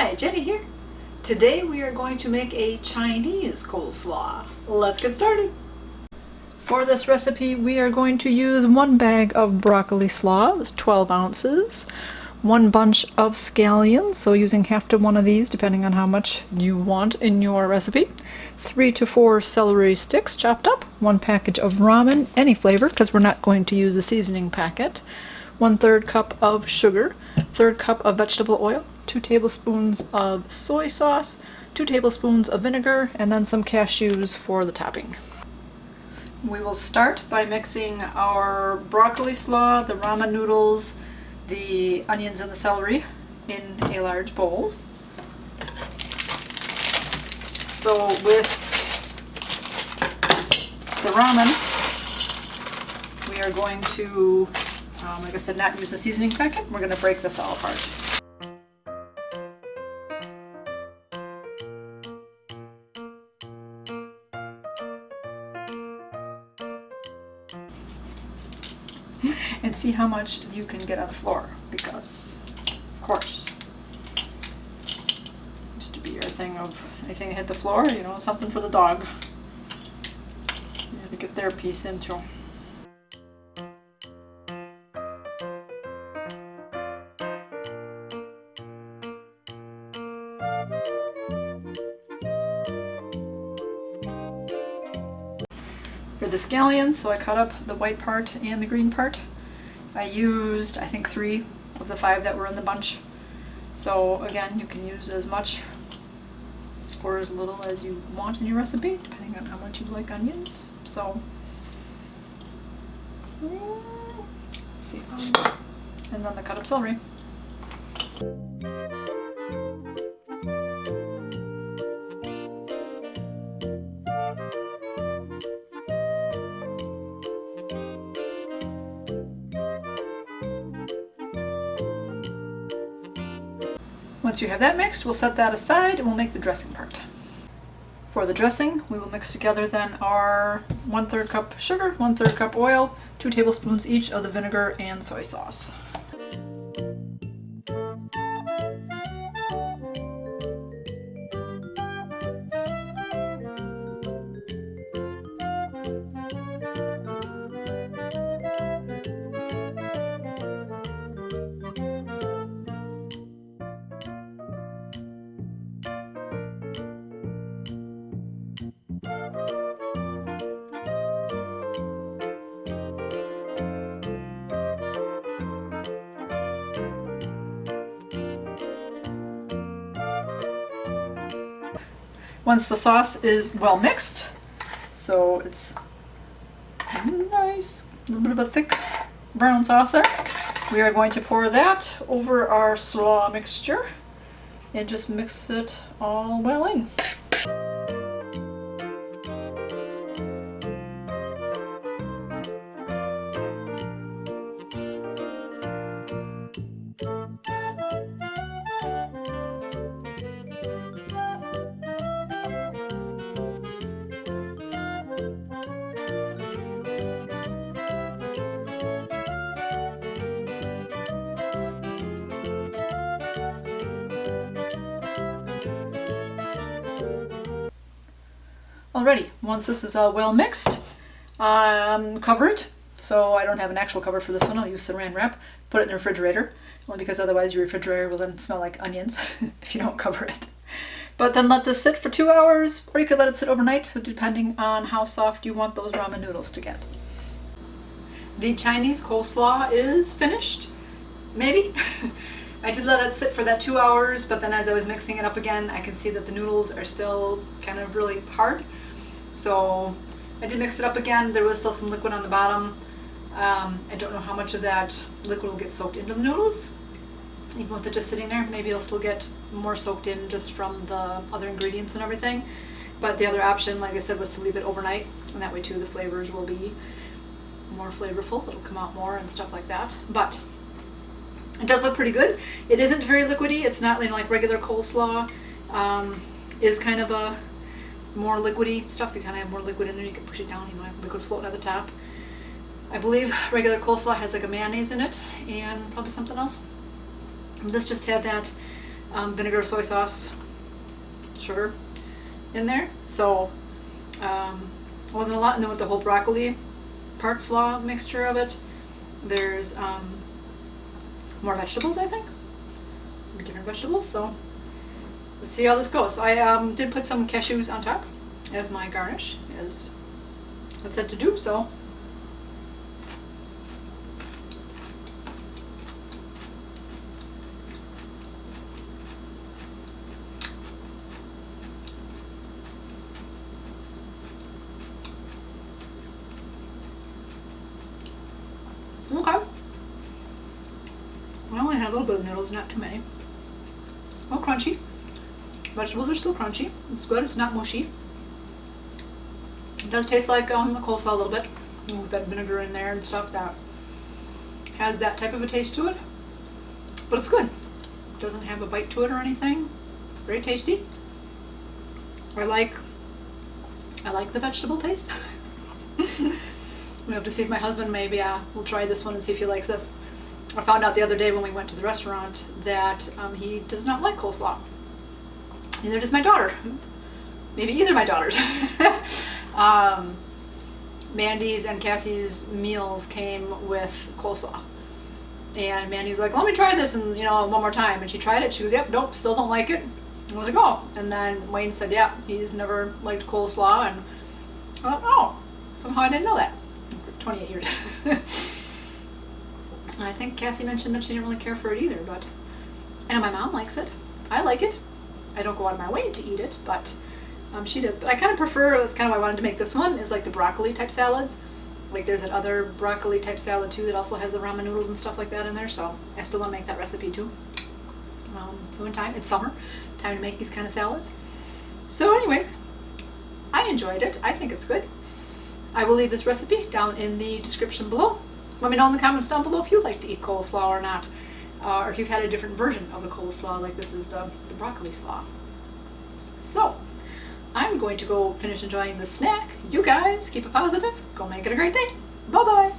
Hi, Jenny here. Today we are going to make a Chinese coleslaw. Let's get started. For this recipe we are going to use 1 bag of broccoli slaw, it's 12 ounces, 1 bunch of scallions, so using half to 1 of these depending on how much you want in your recipe, 3 to 4 celery sticks chopped up, 1 package of ramen, any flavor because we're not going to use the seasoning packet, 1/3 cup of sugar, 1/3 cup of vegetable oil, 2 tablespoons of soy sauce, 2 tablespoons of vinegar, and then some cashews for the topping. We will start by mixing our broccoli slaw, the ramen noodles, the onions and the celery in a large bowl. So with the ramen, we are going to, like I said, not use the seasoning packet. We're going to break this all apart. And see how much you can get on the floor, because, of course, used to be your thing of anything that hit the floor, you know, something for the dog. You have to get their piece in too. For the scallions, so I cut up the white part and the green part. I used, I think, 3 of the 5 that were in the bunch. So again, you can use as much or as little as you want in your recipe, depending on how much you like onions. So, let's see, and then the cut up celery. Once you have that mixed, we'll set that aside and we'll make the dressing part. For the dressing, we will mix together then our 1/3 cup sugar, 1/3 cup oil, 2 tablespoons each of the vinegar and soy sauce. Once the sauce is well mixed, so it's nice, a little bit of a thick brown sauce there, we are going to pour that over our slaw mixture and just mix it all well in. Alrighty, once this is all well mixed, cover it. So I don't have an actual cover for this one, I'll use saran wrap. Put it in the refrigerator, only because otherwise your refrigerator will then smell like onions if you don't cover it. But then let this sit for 2 hours, or you could let it sit overnight, so depending on how soft you want those ramen noodles to get. The Chinese coleslaw is finished, maybe. I did let it sit for that 2 hours, but then as I was mixing it up again, I can see that the noodles are still kind of really hard. So I did mix it up again. There was still some liquid on the bottom. I don't know how much of that liquid will get soaked into the noodles. Even with it just sitting there, maybe it'll still get more soaked in just from the other ingredients and everything. But the other option, like I said, was to leave it overnight, and that way too the flavors will be more flavorful. It'll come out more and stuff like that. But it does look pretty good. It isn't very liquidy. It's not like regular coleslaw. Is kind of a more liquidy stuff. You kind of have more liquid in there. You can push it down. You know, have liquid floating at the top. I believe regular coleslaw has like a mayonnaise in it and probably something else. This just had that vinegar, soy sauce, sugar in there. So it wasn't a lot. And then with the whole broccoli part slaw mixture of it, there's more vegetables, I think. Different vegetables. So let's see how this goes. I did put some cashews on top as my garnish, as it said to do. So okay. I only had a little bit of noodles, not too many. It's a little crunchy. Vegetables are still crunchy. It's good. It's not mushy. It does taste like the coleslaw a little bit, with that vinegar in there and stuff. That has that type of a taste to it. But it's good. It doesn't have a bite to it or anything. It's very tasty. I like the vegetable taste. We have to see if my husband maybe will try this one and see if he likes this. I found out the other day when we went to the restaurant that he does not like coleslaw. Neither does my daughter. Maybe either of my daughters. Mandy's and Cassie's meals came with coleslaw. And Mandy was like, let me try this and one more time. And she tried it. She goes, yep, nope, still don't like it. And I was like, oh. And then Wayne said, yeah, he's never liked coleslaw. And I thought, oh, somehow I didn't know that. 28 years. And I think Cassie mentioned that she didn't really care for it either, but I know my mom likes it. I like it. I don't go out of my way to eat it, but she does. But I kind of prefer, that's kind of why I wanted to make this one, is like the broccoli type salads. Like there's that other broccoli type salad too that also has the ramen noodles and stuff like that in there, so I still want to make that recipe too. So in time, it's summer, time to make these kind of salads. So anyways, I enjoyed it. I think it's good. I will leave this recipe down in the description below. Let me know in the comments down below if you like to eat coleslaw or not, or if you've had a different version of the coleslaw, like this is the broccoli slaw. So, I'm going to go finish enjoying the snack. You guys, keep it positive. Go make it a great day. Bye-bye.